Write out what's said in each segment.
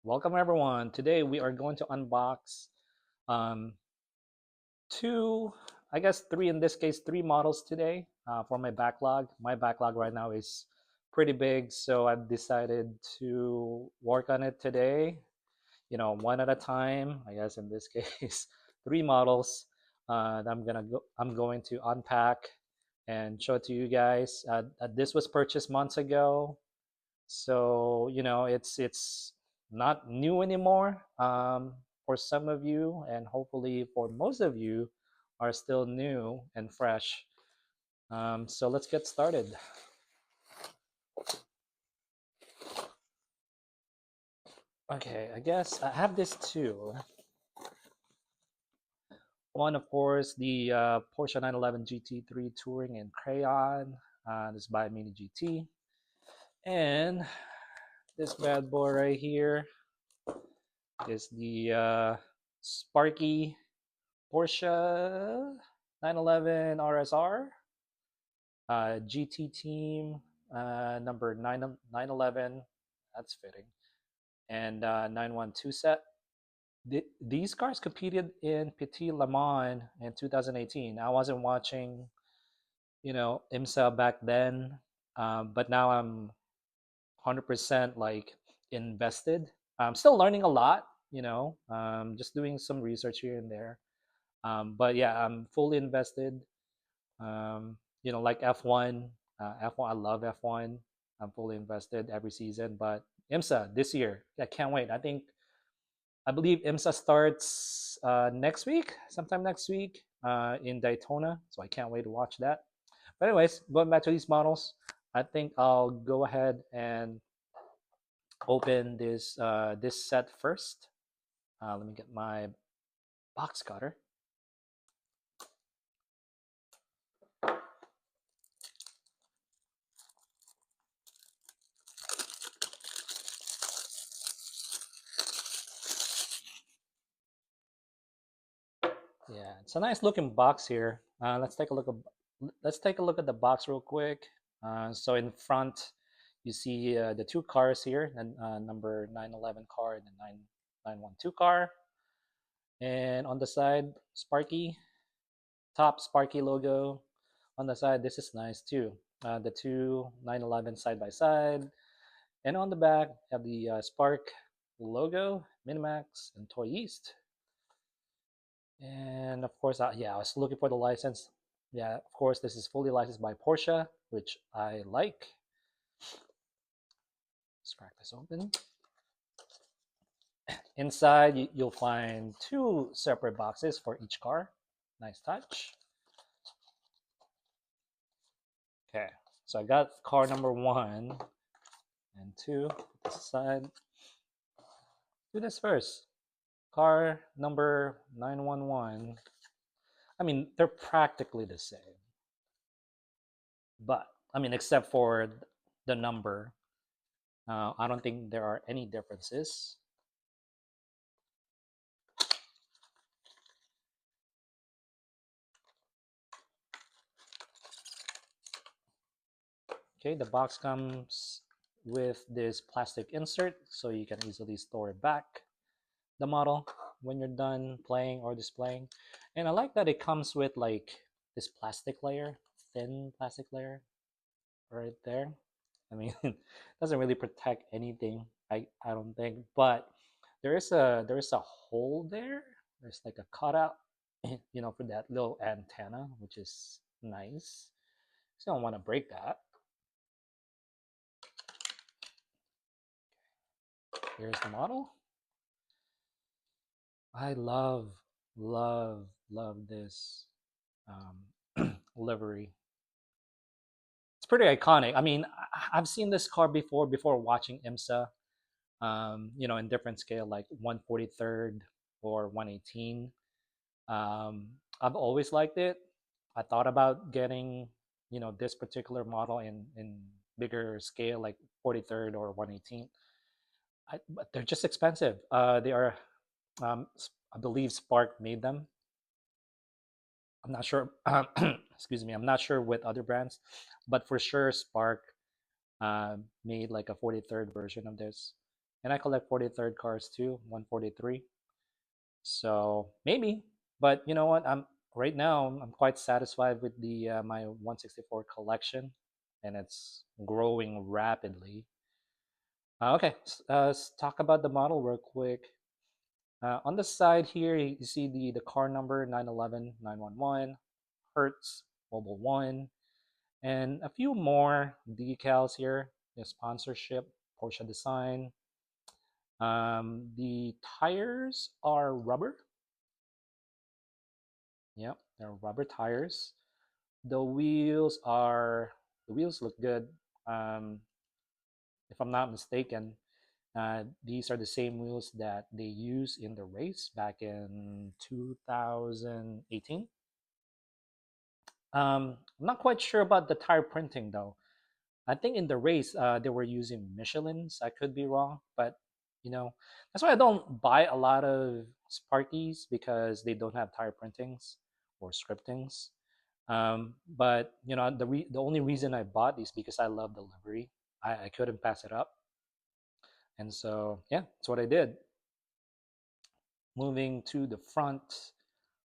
Welcome everyone. Today we are going to unbox um, two, I guess three in this case, three models today for my backlog. My backlog right now is pretty big, so I've decided to work on it today. One at a time. I guess in this case, three models that I'm going to unpack and show it to you guys. This was purchased months ago, so it's not new anymore for some of you, and hopefully for most of you are still new and fresh. So let's get started. Okay, I guess I have this too. One, of course, the Porsche 911 GT3 Touring in crayon. This is by Mini GT. And this bad boy right here is the Sparky Porsche 911 RSR, GT team, number 911, that's fitting, and 912 set. These cars competed in Petit Le Mans in 2018. I wasn't watching, IMSA back then, but now I'm 100% like invested. I'm still learning a lot, just doing some research here and there. But yeah, I'm fully invested. Like F1, F1, I love F1. I'm fully invested every season. But IMSA this year, I can't wait. I believe IMSA starts next week, sometime next week in Daytona. So I can't wait to watch that. But anyways, going back to these models, I think I'll go ahead and open this set first. Let me get my box cutter. Yeah, it's a nice looking box here. Let's take a look at the box real quick. So in front, you see the two cars here, and number 911 car and the 9912 car. And on the side, Sparky, top Sparky logo. On the side, this is nice too. The two 911 side by side. And on the back, you have the Spark logo, Minimax, and Toy East. And of course, yeah, I was looking for the license. Yeah, of course, this is fully licensed by Porsche, which I like. Let's crack this open. Inside, you'll find two separate boxes for each car. Nice touch. Okay, so I got car number 1 and 2. This aside. Do this first. Car number 911. I mean, they're practically the same. But, I mean, except for the number, I don't think there are any differences. Okay, the box comes with this plastic insert so you can easily store back the model when you're done playing or displaying. And I like that it comes with like this plastic layer, thin plastic layer right there. I mean, it doesn't really protect anything, I don't think, but there is a hole there. There's like a cutout, for that little antenna, which is nice. So I don't want to break that. Here's the model. I love this livery. It's pretty iconic. I mean, I've seen this car before watching IMSA. In different scale, like 143rd or 118. I've always liked it. I thought about getting, this particular model in bigger scale, like 43rd or 118. But they're just expensive. They are, I believe Spark made them. I'm not sure. Excuse me. I'm not sure with other brands, but for sure Spark made like a 43rd version of this. And I collect 43rd cars too, 143. So maybe, but you know what? I'm right now. I'm quite satisfied with the my 164 collection, and it's growing rapidly. Okay, let's talk about the model real quick. On the side here, you see the car number 911 911 Hertz Mobile One, and a few more decals here. The sponsorship, Porsche design. The tires are rubber. Yep, they're rubber tires. The wheels look good. Um, if I'm not mistaken, these are the same wheels that they used in the race back in 2018. I'm not quite sure about the tire printing though. I think in the race they were using Michelin's. I could be wrong, but you know that's why I don't buy a lot of Sparkies because they don't have tire printings or scriptings. But you know the only reason I bought these because I love the livery. I couldn't pass it up, and so yeah, that's what I did. Moving to the front,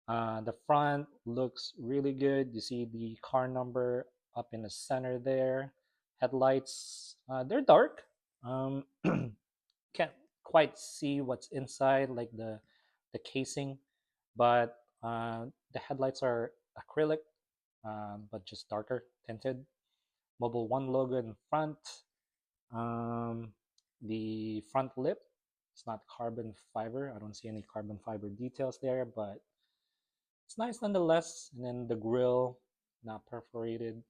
the front looks really good. You see the car number up in the center there. Headlights, they're dark. Um, can't quite see what's inside, like the casing, but the headlights are acrylic, but just darker tinted. Mobile One logo in front. Um, the front lip, it's not carbon fiber. I don't see any carbon fiber details there, but it's nice nonetheless. And then the grill, not perforated.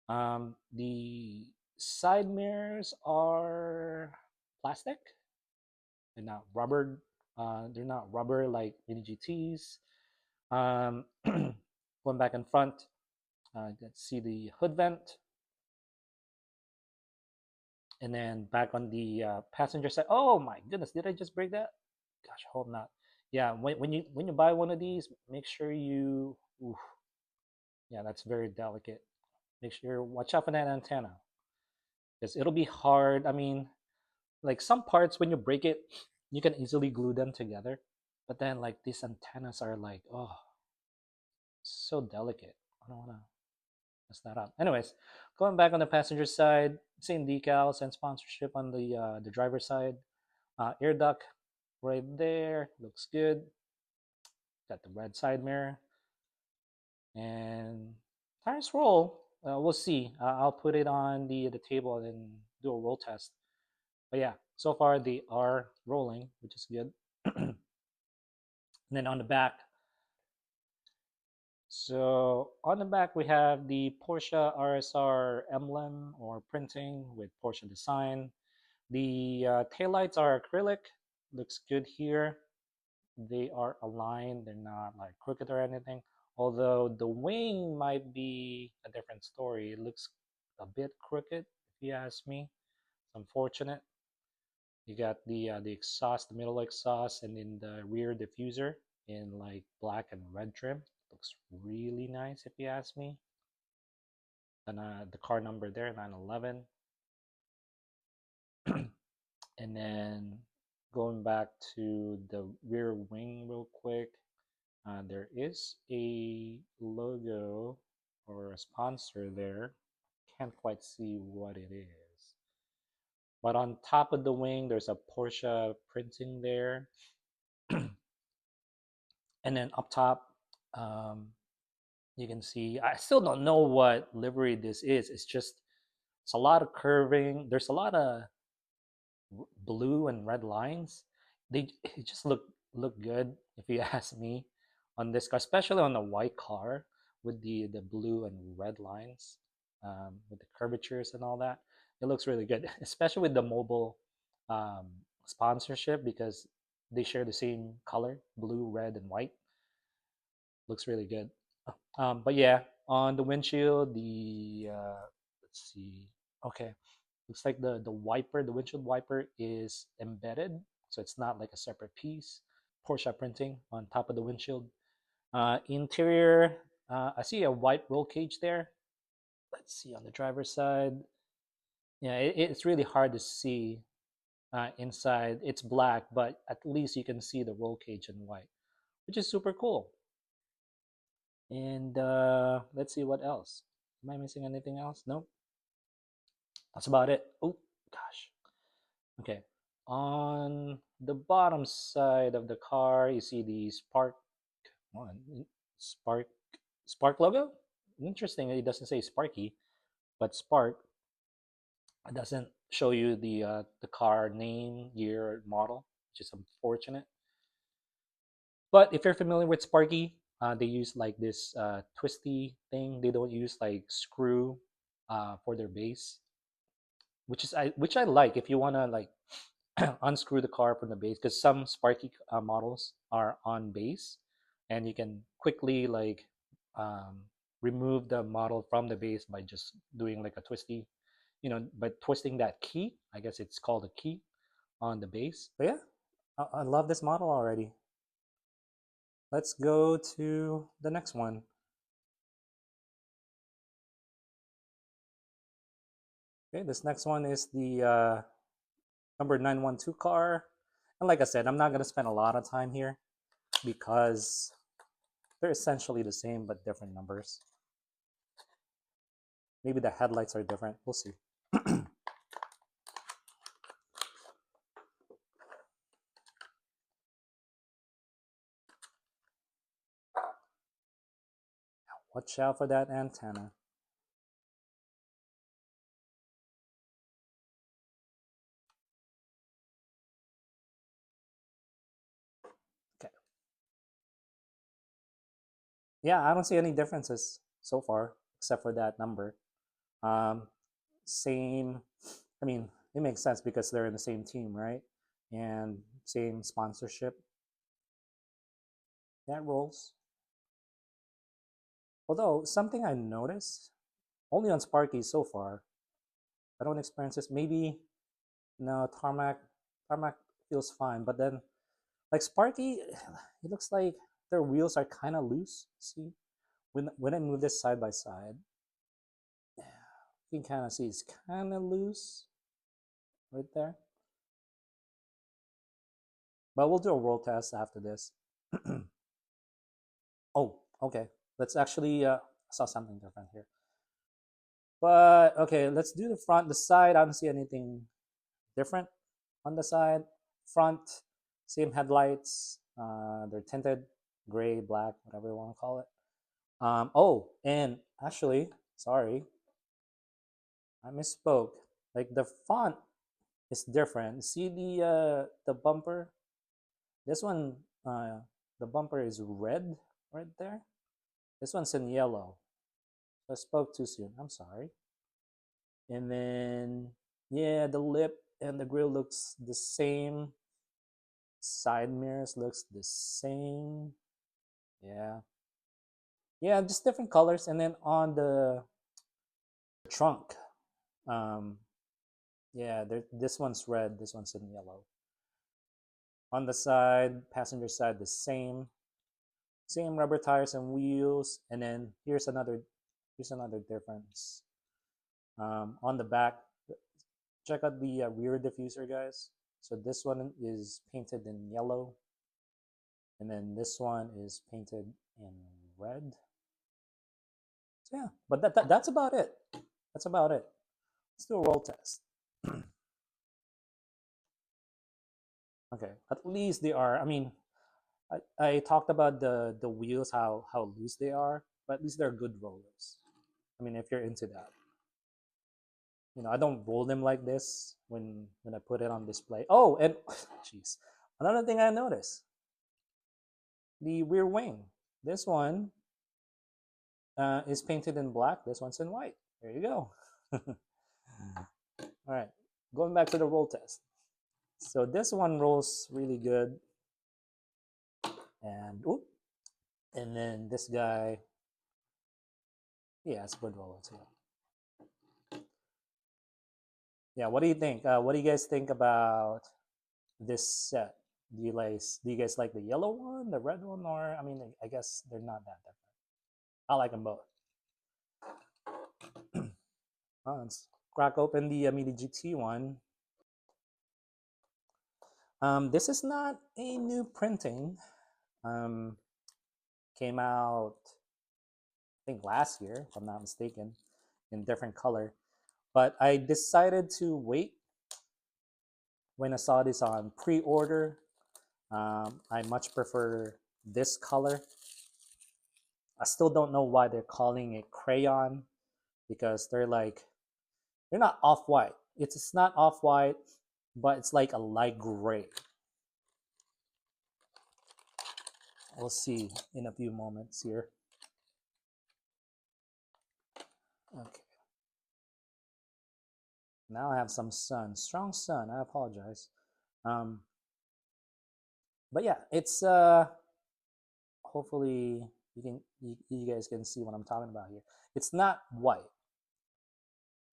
The side mirrors are plastic. They're not rubber. They're not rubber like Mini GTs. Um, going back in front, let's see the hood vent, and then back on the passenger side. Oh my goodness, did I just break that? Gosh, I hope not. Yeah, when you buy one of these, make sure you. Oof, yeah, that's very delicate. Make sure watch out for that antenna because it'll be hard. I mean, like some parts when you break it, you can easily glue them together, but then like these antennas are like so delicate. I don't want to mess that up. Anyways, going back on the passenger side, same decals and sponsorship on the driver's side. Air duct right there looks good. Got the red side mirror and tires roll. We'll see. I'll put it on the table and do a roll test. But yeah, so far they are rolling, which is good. And then on the back, so on the back we have the Porsche RSR emblem or printing with Porsche design. The taillights are acrylic, looks good here. They are aligned, they're not like crooked or anything. Although the wing might be a different story. It looks a bit crooked, if you ask me. It's unfortunate. You got the exhaust, the middle exhaust, and in the rear diffuser in like black and red trim. Looks really nice if you ask me. And the car number there, 911. And then going back to the rear wing real quick, there is a logo or a sponsor there. Can't quite see what it is. But on top of the wing, there's a Porsche printing there. And then up top, um, you can see, I still don't know what livery this is. It's a lot of curving. There's a lot of blue and red lines. It just look good if you ask me on this car, especially on the white car with the blue and red lines, with the curvatures and all that. It looks really good, especially with the mobile um, sponsorship because they share the same color, blue, red, and white. Looks really good. But yeah, on the windshield, the let's see. Okay, looks like the windshield wiper is embedded, so it's not like a separate piece. Porsche printing on top of the windshield. Interior, I see a white roll cage there. Let's see on the driver's side. Yeah, it's really hard to see. inside it's black, but at least you can see the roll cage in white, which is super cool. And let's see what else. Am I missing anything else? Nope. That's about it. Oh gosh. Okay. On the bottom side of the car, you see the one Spark Spark logo. Interesting. It doesn't say Sparky, but Spark. It doesn't show you the car name, year, model, which is unfortunate. But if you're familiar with Sparky, they use like this twisty thing. They don't use like screw for their base, which I like. If you wanna like unscrew the car from the base, because some Sparky models are on base, and you can quickly like um, remove the model from the base by just doing like a twisty, by twisting that key. I guess it's called a key on the base. But yeah, I love this model already. Let's go to the next one. Okay, this next one is the number 912 car. And like I said, I'm not going to spend a lot of time here because they're essentially the same but different numbers. Maybe the headlights are different. We'll see. Watch out for that antenna. Okay. Yeah, I don't see any differences so far except for that number. Um, same, I mean, it makes sense because they're in the same team, right? And same sponsorship. That rolls. Although, something I noticed, only on Sparky so far, I don't experience this. Maybe, no, Tarmac feels fine. But then, like Sparky, it looks like their wheels are kind of loose. See? When I move this side by side, you can kind of see it's kind of loose right there. But we'll do a roll test after this. Oh, okay. Let's actually, I saw something different here. But okay, let's do the front. The side, I don't see anything different on the side. Front, same headlights. They're tinted gray, black, whatever you want to call it. Oh, and actually, sorry, I misspoke. Like the font is different. See the bumper? This one, the bumper is red right there. This one's in yellow. I spoke too soon. I'm sorry. And then, yeah, the lip and the grill looks the same. Side mirrors looks the same. Yeah. Yeah, just different colors. And then on the trunk, um, yeah, this one's red, this one's in yellow. On the side, passenger side, the same rubber tires and wheels. And then here's another difference. On the back, check out the rear diffuser, guys. So this one is painted in yellow, and then this one is painted in red. So yeah, but that's about it. That's about it. Let's do a roll test. Okay, at least they are. I mean, I talked about the wheels, how loose they are, but at least they're good rollers. I mean, if you're into that, I don't roll them like this when I put it on display. Oh, and jeez, another thing I noticed: the rear wing. This one is painted in black. This one's in white. There you go. All right, going back to the roll test. So this one rolls really good, and oop, and then this guy, yeah, it's good roller too. Yeah, what do you think? What do you guys think about this set? Do you guys like the yellow one, the red one, or I mean, I guess they're not that different. I like them both. Let's crack open the Mini GT one. This is not a new printing. Um, Came out, I think, last year, if I'm not mistaken, in different color. But I decided to wait when I saw this on pre-order. I much prefer this color. I still don't know why they're calling it crayon, because they're not off-white. It's not off-white, but it's like a light gray. We'll see in a few moments here. Okay. Now I have some sun, strong sun. I apologize. Um, but yeah, it's hopefully you guys can see what I'm talking about here. It's not white.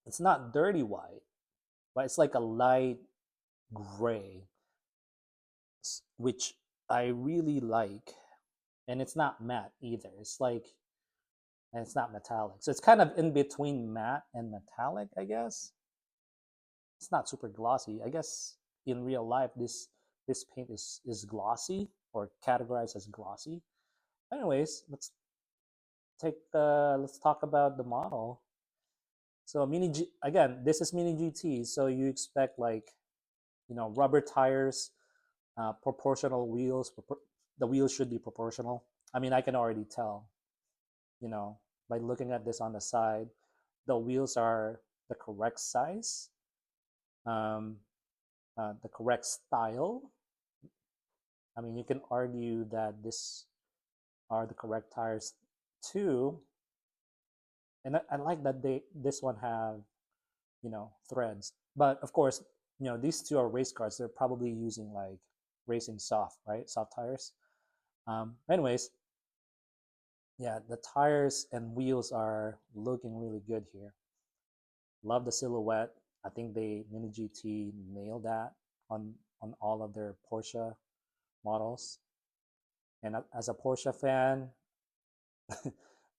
It's not dirty white, but it's like a light gray, which I really like. And it's not matte either. And it's not metallic. So it's kind of in between matte and metallic, I guess. It's not super glossy. I guess in real life, this paint is glossy, or categorized as glossy. Anyways, let's talk about the model. So again, this is Mini GT, so you expect, like, rubber tires, proportional wheels. The wheels should be proportional. I mean, I can already tell, you know, by looking at this on the side, the wheels are the correct size, um, the correct style. I mean, you can argue that this are the correct tires too, and I like that this one have, threads. But of course, these two are race cars. They're probably using like racing soft, right? Soft tires. Anyways, yeah, the tires and wheels are looking really good here. Love the silhouette. I think they Mini GT nailed that on all of their Porsche models. And as a Porsche fan,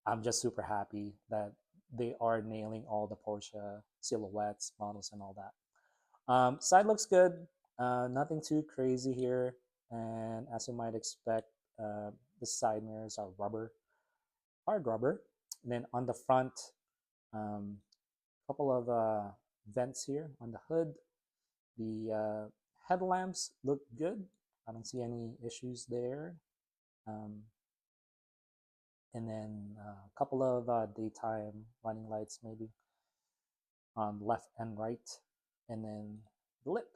I'm just super happy that they are nailing all the Porsche silhouettes, models, and all that. Side looks good. Nothing too crazy here. And as you might expect, the side mirrors are rubber, hard rubber. And then on the front, couple of vents here on the hood. The headlamps look good. I don't see any issues there. Um, and then a couple of daytime running lights, maybe on left and right, and then the lip.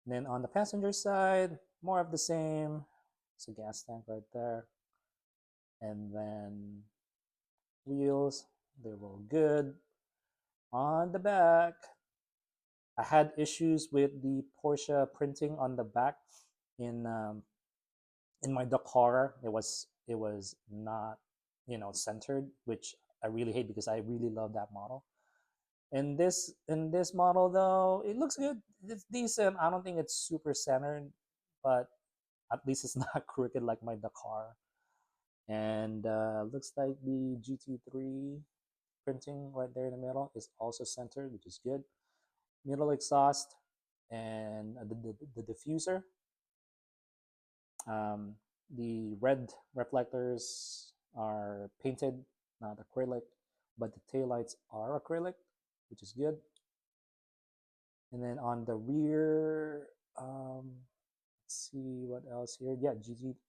And then on the passenger side, more of the same. It's a gas tank right there. And then wheels, they roll good. On the back, I had issues with the Porsche printing on the back in my Dakar. It was not, centered, which I really hate because I really love that model. In this model though, it looks good. It's decent. I don't think it's super centered, but at least it's not crooked like my Dakar. And looks like the GT3 printing right there in the middle is also centered, which is good. Middle exhaust and the diffuser. Um, the red reflectors are painted, not acrylic, but the taillights are acrylic, which is good. And then on the rear, let's see what else here. Yeah,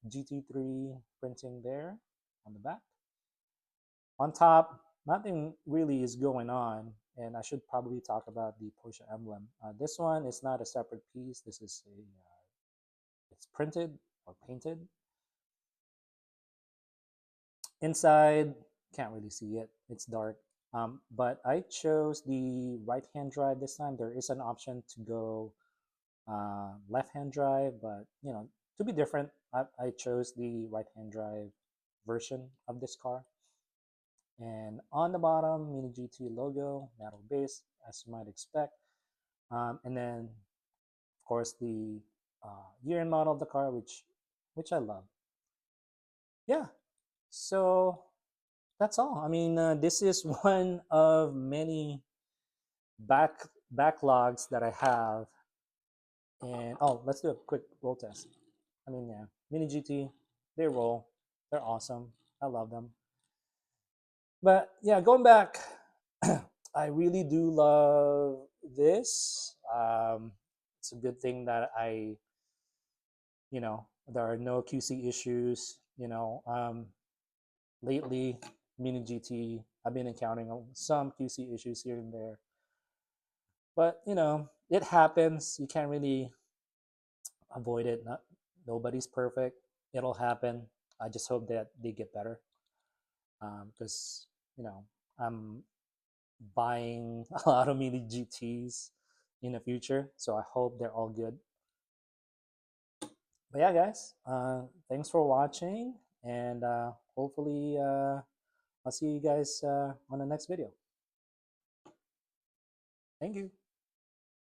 GT3 printing there on the back. On top, nothing really is going on, and I should probably talk about the Porsche emblem. This one is not a separate piece. This is it's printed or painted. Inside, can't really see it. It's dark. But I chose the right-hand drive this time. There is an option to go left-hand drive, but to be different, I chose the right-hand drive version of this car. And on the bottom, Mini GT logo, metal base, as you might expect. And then, of course, the year and model of the car, which I love. Yeah, so that's all. I mean, this is one of many backlogs that I have And oh, let's do a quick roll test. I mean, yeah, Mini GT, they roll. They're awesome. I love them. But yeah, going back, I really do love this. It's a good thing that there are no QC issues. Lately, Mini GT, I've been encountering some QC issues here and there. But, it happens. You can't really avoid it. Nobody's perfect. It'll happen. I just hope that they get better because, I'm buying a lot of Mini GTs in the future. So I hope they're all good. But yeah, guys, thanks for watching. And hopefully, I'll see you guys on the next video. Thank you.